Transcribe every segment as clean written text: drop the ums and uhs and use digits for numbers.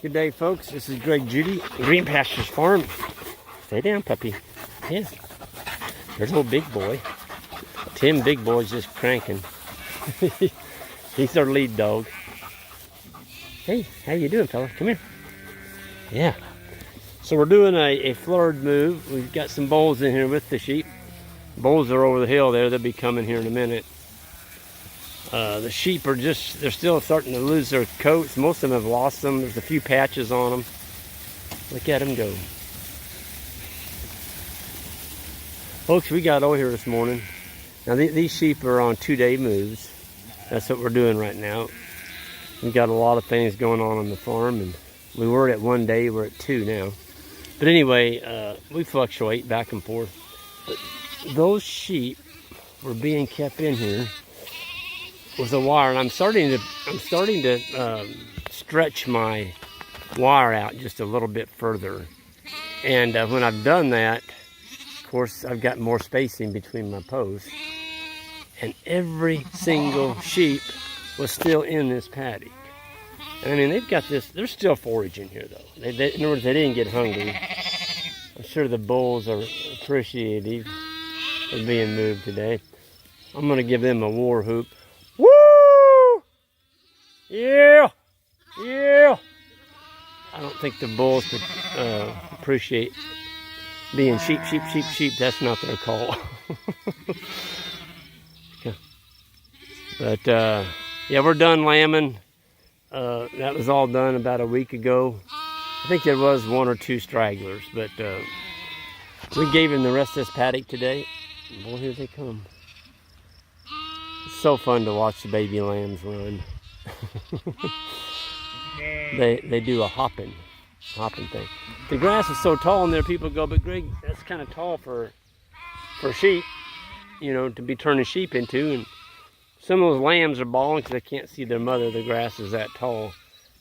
Good day, folks. This is Greg Judy, Green Pastures Farm. Stay down, puppy. Yeah. There's a little big boy. Tim Big Boy's just cranking. He's our lead dog. Hey, how you doing, fella? Come here. Yeah. So we're doing a florid move. We've got some bulls in here with the sheep. Bulls are over the hill there. They'll be coming here in a minute. The sheep are they're still starting to lose their coats. Most of them have lost them. There's a few patches on them. Look at them go. Folks, we got over here this morning. Now these sheep are on 2-day moves. That's what we're doing right now. We've got a lot of things going on the farm, and we were at 1 day, we're at 2 now. But anyway, we fluctuate back and forth. But those sheep were being kept in here with a wire, and I'm starting to stretch my wire out just a little bit further. And when I've done that, of course, I've got more spacing between my posts. And every single sheep was still in this paddock. And I mean, they've got this. They're still foraging here, though. In other words, they didn't get hungry. I'm sure the bulls are appreciative of being moved today. I'm going to give them a war whoop. Woo! Yeah! Yeah! I don't think the bulls could appreciate being sheep. That's not their call. But, yeah, we're done lambing. That was all done about a week ago. I think there was 1 or 2 stragglers, but we gave him the rest of this paddock today. Boy, here they come. It's so fun to watch the baby lambs run. They do a hopping thing. The grass is so tall in there, people go, but Greg, that's kind of tall for sheep, you know, to be turning sheep into. And some of those lambs are bawling because they can't see their mother. The grass is that tall.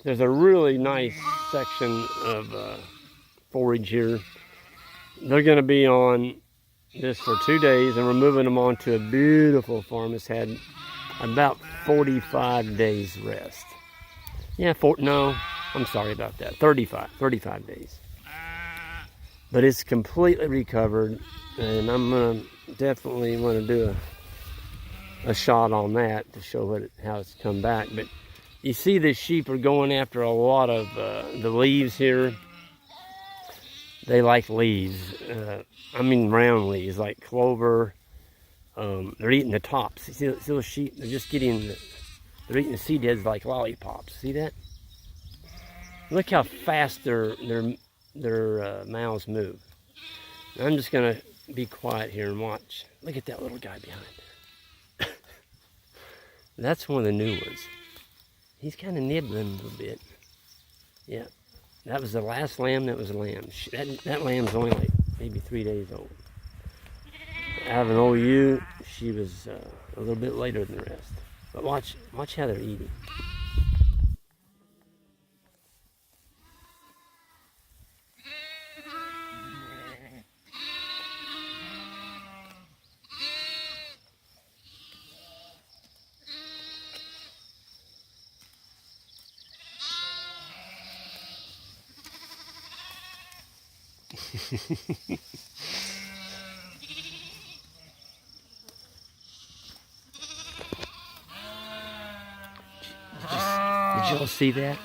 There's a really nice section of forage here. They're going to be on this for 2 days, and we're moving them on to a beautiful farm that's had about 45 days rest. Yeah, no, I'm sorry about that. 35 days. But it's completely recovered, and I'm going to definitely want to do a shot on that to show how it's come back. But you see the sheep are going after a lot of the leaves here. They like leaves. I mean round leaves like clover. They're eating the tops. You see those sheep? They're just getting they're eating the seed heads like lollipops. See that? Look how fast their mouths move. I'm just gonna be quiet here and watch. Look at that little guy behind there. That's one of the new ones. He's kind of nibbling a little bit. Yeah, that was the last lamb that was a lamb. That lamb's only like maybe 3 days old. Out of an OU, she was a little bit later than the rest. But watch how they're eating. Did y'all see that?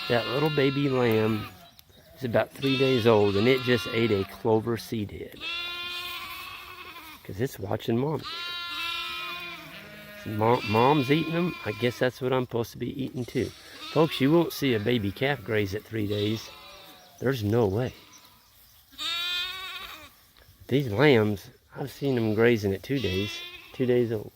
That little baby lamb is about 3 days old, and it just ate a clover seed head. Because it's watching mommy. Mom's eating them. I guess that's what I'm supposed to be eating too. Folks, you won't see a baby calf graze at 3 days. There's no way. These lambs, I've seen them grazing at 2 days. 2 days old.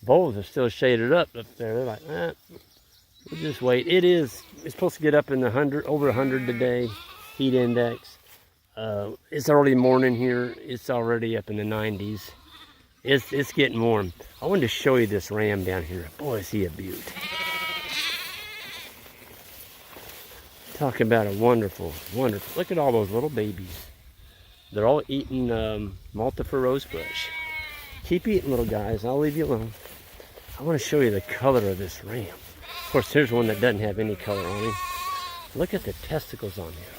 Bulls are still shaded up there. They're like, we'll just wait. It's supposed to get up in the over 100 today, heat index. It's early morning here. It's already up in the 90s. It's getting warm. I wanted to show you this ram down here. Boy, is he a beaut. Talk about a wonderful. Look at all those little babies. They're all eating multifer rosebush. Keep eating, little guys. I'll leave you alone. I want to show you the color of this ram. course, here's one that doesn't have any color on him. Look at the testicles on him.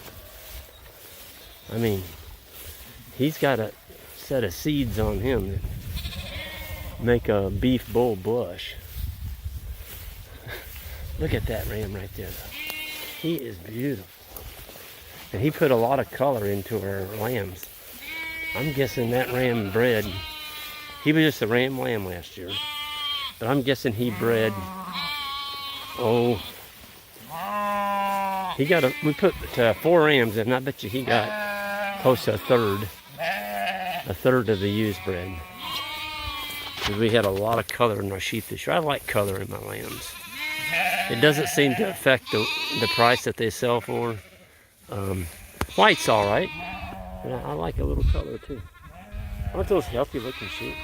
I mean, he's got a set of seeds on him that make a beef bull blush. Look at that ram right there. He is beautiful. And he put a lot of color into our lambs. I'm guessing that ram bred. He was just a ram lamb last year. But I'm guessing he bred, we put 4 rams in, and I bet you he got close to a third of the used bred. Because we had a lot of color in our sheep this year. I like color in my lambs. It doesn't seem to affect the price that they sell for. White's all right, but I like a little color too. Aren't those healthy looking sheep?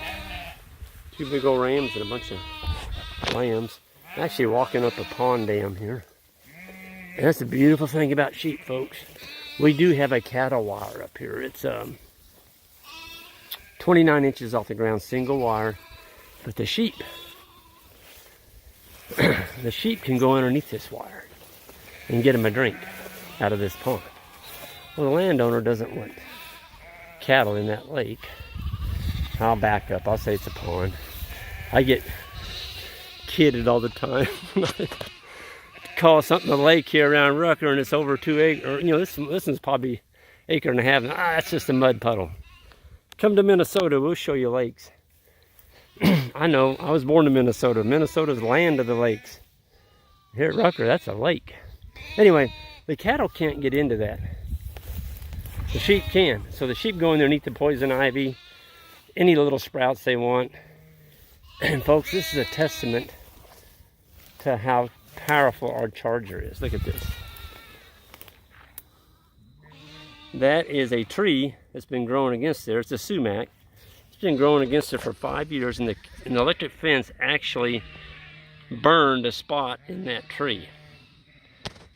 2 big old rams and a bunch of lambs. I'm actually walking up a pond dam here. And that's the beautiful thing about sheep, folks. We do have a cattle wire up here. It's 29 inches off the ground, single wire. But the sheep can go underneath this wire and get them a drink out of this pond. Well, the landowner doesn't want cattle in that lake. I'll back up. I'll say it's a pond. I get kidded all the time. Call something a lake here around Rucker, and it's over 2 acres. You know, this one's probably 1.5 acres. That's just a mud puddle. Come to Minnesota. We'll show you lakes. I know. I was born in Minnesota. Minnesota's the land of the lakes. Here at Rucker, that's a lake. Anyway, the cattle can't get into that. The sheep can. So the sheep go in there and eat the poison ivy, any little sprouts they want. And folks, this is a testament to how powerful our charger is. Look at this. That is a tree that's been growing against there. It's a sumac. It's been growing against it for 5 years, and the electric fence actually burned a spot in that tree.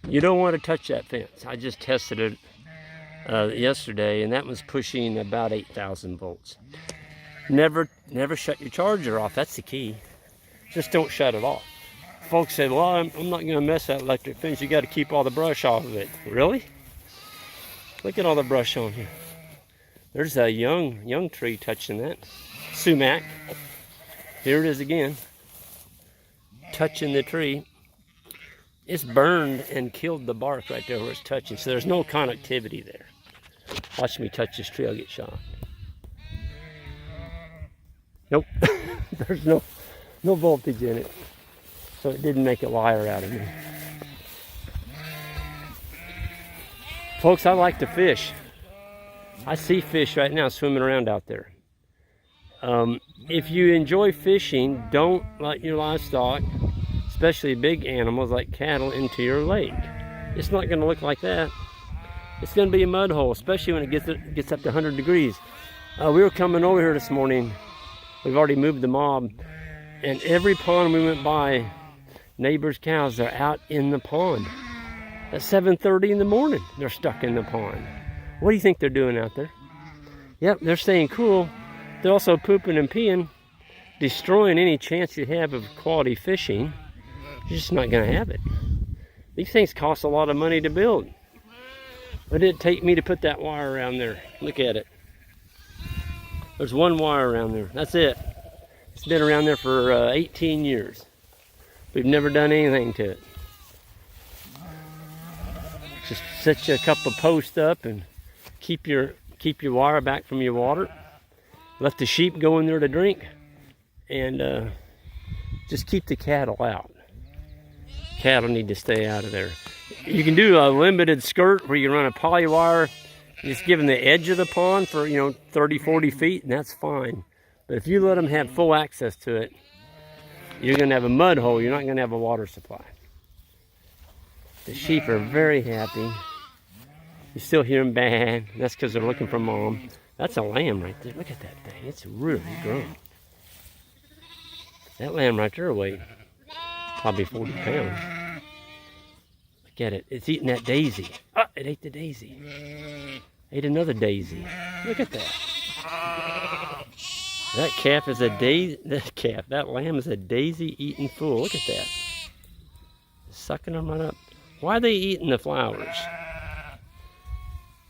You don't want to touch that fence. I just tested it yesterday, and that was pushing about 8,000 volts. Never shut your charger off. That's the key. Just don't shut it off. Folks said, well, I'm not going to mess that electric fence. You got to keep all the brush off of it. Really? Look at all the brush on here. There's a young tree touching that. Sumac. Here it is again. Touching the tree. It's burned and killed the bark right there where it's touching. So there's no connectivity there. Watch me touch this tree, I'll get shot. Nope. There's no voltage in it. So it didn't make a liar out of me. Folks, I like to fish. I see fish right now swimming around out there. If you enjoy fishing, don't let your livestock, especially big animals like cattle, into your lake. It's not going to look like that. It's going to be a mud hole, especially when it gets up to 100 degrees. We were coming over here this morning. We've already moved the mob, and every pond we went by, neighbors' cows are out in the pond. At 7:30 in the morning, they're stuck in the pond. What do you think they're doing out there? Yep, they're staying cool. They're also pooping and peeing, destroying any chance you have of quality fishing. You're just not going to have it. These things cost a lot of money to build. What did it take me to put that wire around there? Look at it. There's one wire around there. That's it. It's been around there for 18 years. We've never done anything to it. Just set you a couple of posts up and keep your wire back from your water. Let the sheep go in there to drink, and just keep the cattle out. Cattle need to stay out of there. You can do a limited skirt where you run a poly wire, just giving the edge of the pond for 30, 40 feet, and that's fine. But if you let them have full access to it, you're going to have a mud hole. You're not going to have a water supply. The sheep are very happy. You still hear them bang. That's because they're looking for mom. That's a lamb right there. Look at that thing. It's really grown. That lamb right there weighed probably 40 pounds. Look at it. It's eating that daisy. Oh, it ate the daisy. Ate another daisy. Look at that. That calf is a daisy. That lamb is a daisy eating fool. Look at that. Sucking them right up. Why are they eating the flowers?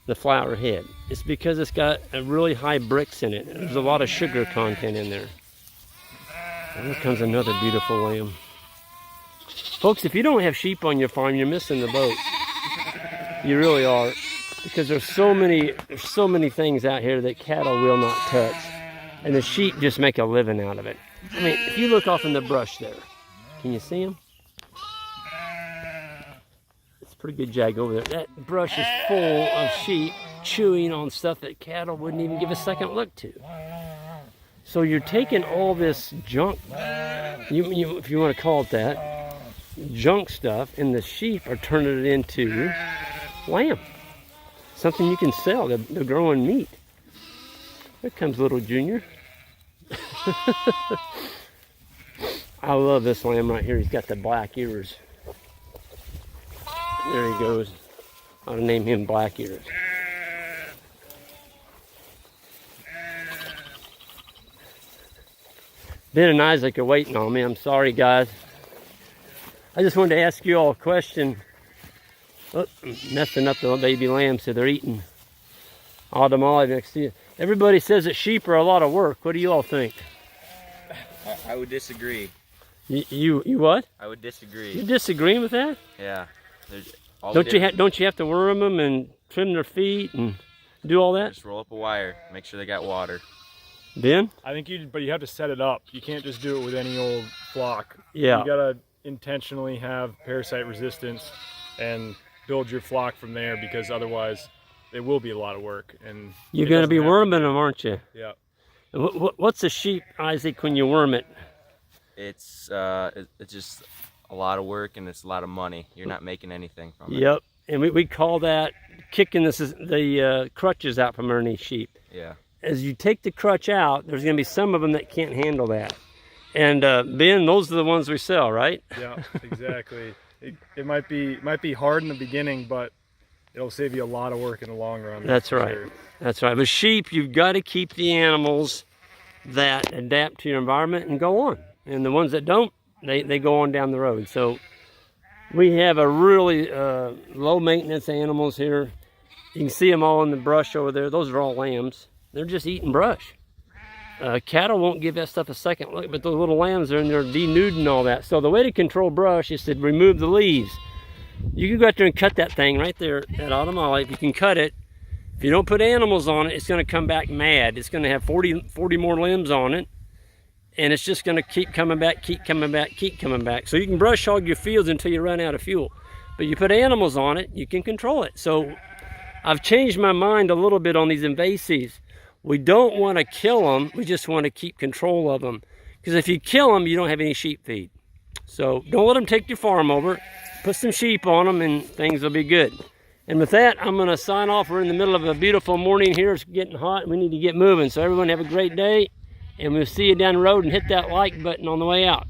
The flower head. It's because it's got a really high bricks in it. There's a lot of sugar content in there. And here comes another beautiful lamb. Folks, if you don't have sheep on your farm, you're missing the boat. You really are. Because there's so many things out here that cattle will not touch. And the sheep just make a living out of it. I mean, if you look off in the brush there, can you see them? It's a pretty good jag over there. That brush is full of sheep chewing on stuff that cattle wouldn't even give a second look to. So you're taking all this junk, if you want to call it that, junk stuff, and the sheep are turning it into lamb. Something you can sell. They're growing meat. Here comes little Junior. I love this lamb right here. He's got the black ears. There he goes. I'll name him Black Ears. Ben and Isaac are waiting on me. I'm sorry, guys. I just wanted to ask you all a question. Oh, messing up the baby lambs, so they're eating autumn olive next to you. Everybody says that sheep are a lot of work. What do you all think? I would disagree. You what? I would disagree. You disagreeing with that? Yeah. Don't you have to worm them and trim their feet and do all that? Just roll up a wire. Make sure they got water. Ben? I think but you have to set it up. You can't just do it with any old flock. Yeah. You gotta intentionally have parasite resistance and build your flock from there, because otherwise it will be a lot of work. And you're going to be worming them, aren't you? Yeah. What's a sheep, Isaac, when you worm it? It's just a lot of work, and it's a lot of money. You're not making anything from it. Yep. And we call that kicking the crutches out from underneath sheep. Yeah. As you take the crutch out, there's going to be some of them that can't handle that. And Ben, those are the ones we sell, right? Yeah, exactly. It might be hard in the beginning, but it'll save you a lot of work in the long run. That's right. Sure. That's right. With sheep, you've got to keep the animals that adapt to your environment and go on. And the ones that don't, they go on down the road. So we have a really low maintenance animals here. You can see them all in the brush over there. Those are all lambs. They're just eating brush. Cattle won't give that stuff a second look, but those little lambs are in there denuding all that. So the way to control brush is to remove the leaves. You can go out there and cut that thing right there at autumn olive. You can cut it. If you don't put animals on it, it's going to come back mad. It's going to have 40 more limbs on it, and it's just going to keep coming back, keep coming back, keep coming back. So you can brush hog your fields until you run out of fuel. But you put animals on it, you can control it. So I've changed my mind a little bit on these invasives. We don't want to kill them, we just want to keep control of them. Because if you kill them, you don't have any sheep feed. So don't let them take your farm over. Put some sheep on them and things will be good. And with that, I'm going to sign off. We're in the middle of a beautiful morning here. It's getting hot. We need to get moving. So everyone have a great day. And we'll see you down the road, and hit that like button on the way out.